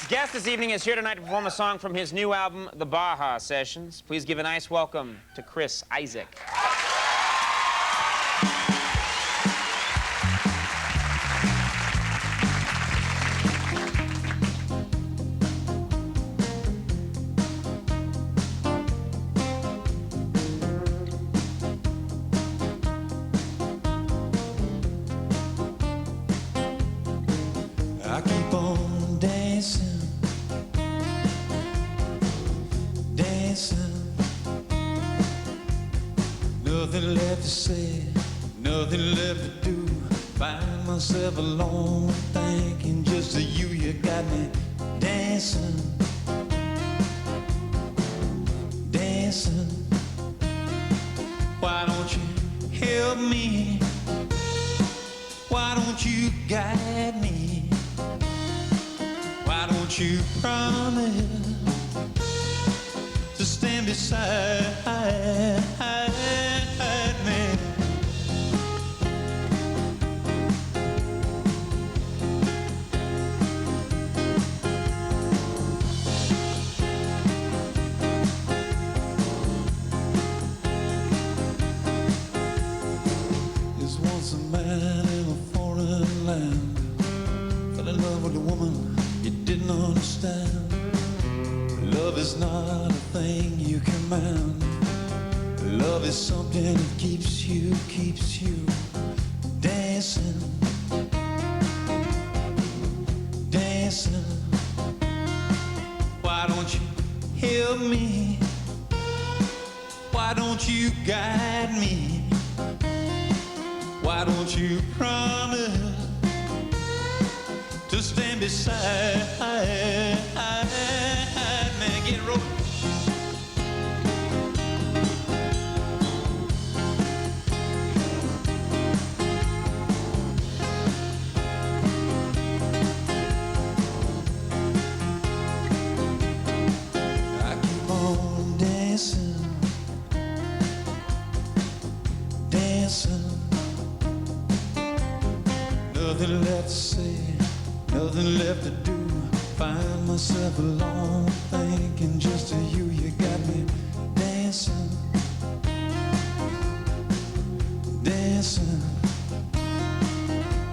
guest this evening is here tonight to perform a song from his new album, The Baja Sessions. Please give a nice welcome to Chris Isaak. I keep on dancing, dancing. Nothing left to say, nothing left to do. Find myself alone, thinking just of you. You got me dancing, dancing. Why don't you help me? Why don't you guide me? Why don't you promise to stand beside me? There's once a man in a foreign land fell in love with a woman you didn't understand. Love is not a thing you command. Love is something that keeps you dancing, dancing. Why don't you help me? Why don't you guide me? Why don't you promise to stand beside me? Get rolling. I keep on dancing, dancing. Nothing left to say, nothing left to do. Find myself alone, thinking just of you. You got me dancing, dancing.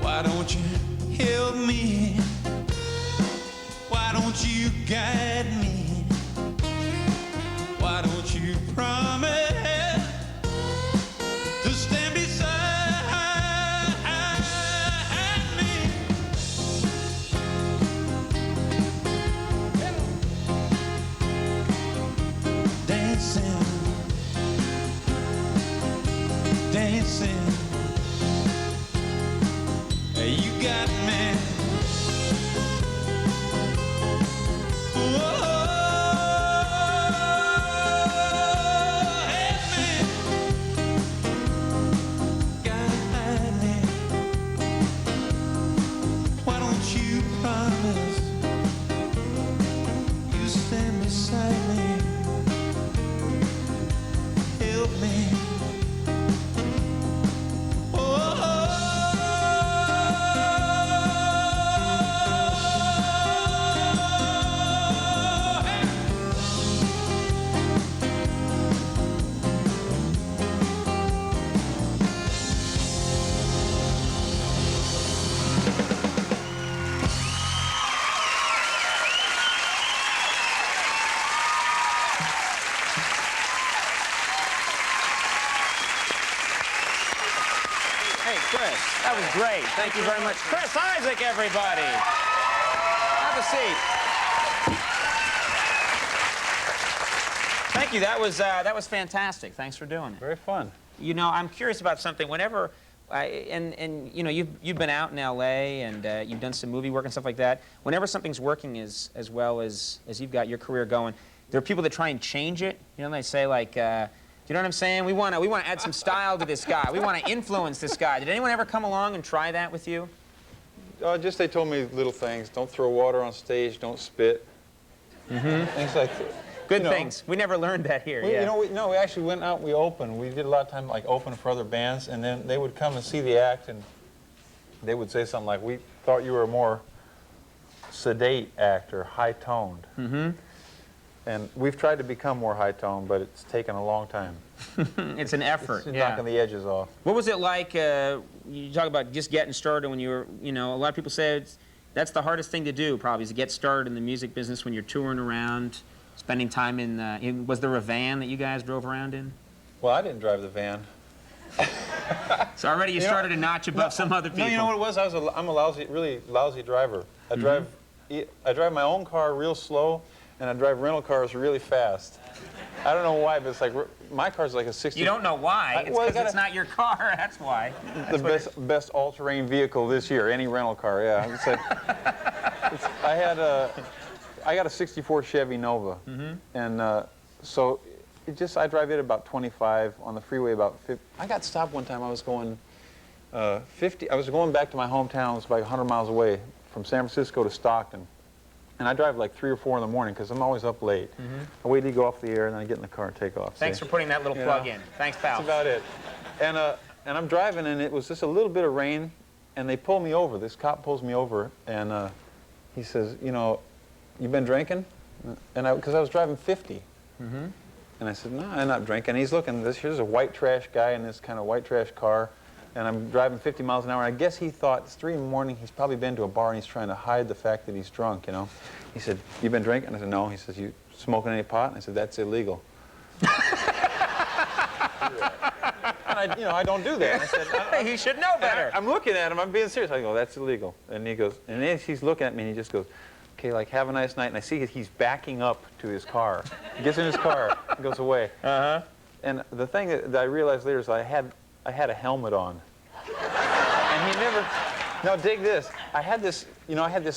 Why don't you help me? Why don't you guide me? Why don't you promise to stand beside me? Dancing, dancing. You got me. Whoa, help me, guide me. Why don't you promise you stand beside me? Help me. Hey, Chris, that was great. Thank you very much. Chris Isaak, everybody. Have a seat. Thank you. That was fantastic. Thanks for doing it. Very fun. You know, I'm curious about something. Whenever, and you know, you've been out in L.A. and you've done some movie work and stuff like that. Whenever something's working as well as you've got your career going, there are people that try and change it. You know, they say like, you know what I'm saying? We want to add some style to this guy. We want to influence this guy. Did anyone ever come along and try that with you? Just they told me little things. Don't throw water on stage. Don't spit. Things like that. Good things. We never learned that here. You know, we actually went out and we opened. We did a lot of time like open for other bands, and then they would come and see the act, and they would say something like, "We thought you were more sedate actor, high-toned. Mm-hmm. And we've tried to become more high-toned, but it's taken a long time. It's an effort. It's yeah. knocking the edges off. What was it like, you talk about just getting started when you were, you know, a lot of people say that's the hardest thing to do, probably, is to get started in the music business when you're touring around, spending time in was there a van that you guys drove around in? Well, I didn't drive the van. So already you started a notch above some other people. No, you know what it was? I'm a really lousy driver. I drive my own car real slow, and I drive rental cars really fast. I don't know why, but it's like my car's like a 60. You don't know why? It's because it's not your car. That's why. That's the best all-terrain vehicle this year. Any rental car, yeah. It's like, I got a '64 Chevy Nova, and so I drive it about 25 on the freeway about 50. I got stopped one time. I was going 50. I was going back to my hometown. It was about 100 miles away from San Francisco to Stockton. And I drive like 3 or 4 in the morning because I'm always up late. I wait till you go off the air, and then I get in the car and take off. Thanks for putting that little plug in. Thanks, pal. That's about it. And I'm driving, and it was just a little bit of rain, and they pull me over. This cop pulls me over, and he says, you know, you been drinking? And because I was driving 50. And I said, no, I'm not drinking. And he's looking, here's a white trash guy in this kind of white trash car, and I'm driving 50 miles an hour. And I guess he thought it's 3 in the morning. He's probably been to a bar, and he's trying to hide the fact that he's drunk, you know. He said, you been drinking? And I said, no. He says, you smoking any pot? And I said, that's illegal. And I don't do that. And I said, he should know better. I'm looking at him. I'm being serious. I go, that's illegal. And he goes, and then he's looking at me, and he just goes, okay, like, have a nice night. And I see he's backing up to his car. He gets in his car and goes away. And the thing that I realized later is I had a helmet on. And he never, now dig this. I had this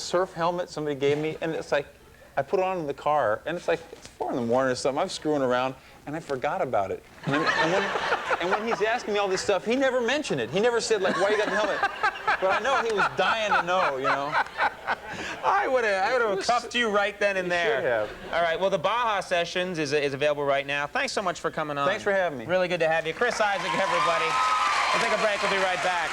surf helmet somebody gave me, and it's like, I put it on in the car, and it's like, it's 4 in the morning or something. I'm screwing around, and I forgot about it. And when he's asking me all this stuff, he never mentioned it. He never said, like, why you got the helmet? But I know he was dying to know, you know. I would have cuffed you right then and there. Should have. All right, well, the Baja Sessions is available right now. Thanks so much for coming on. Thanks for having me. Really good to have you. Chris Isaak, everybody. We'll take a break. We'll be right back.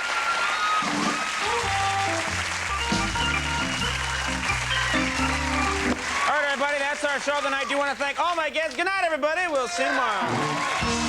All right, everybody, that's our show tonight. I do want to thank all my guests. Good night, everybody. We'll see you tomorrow.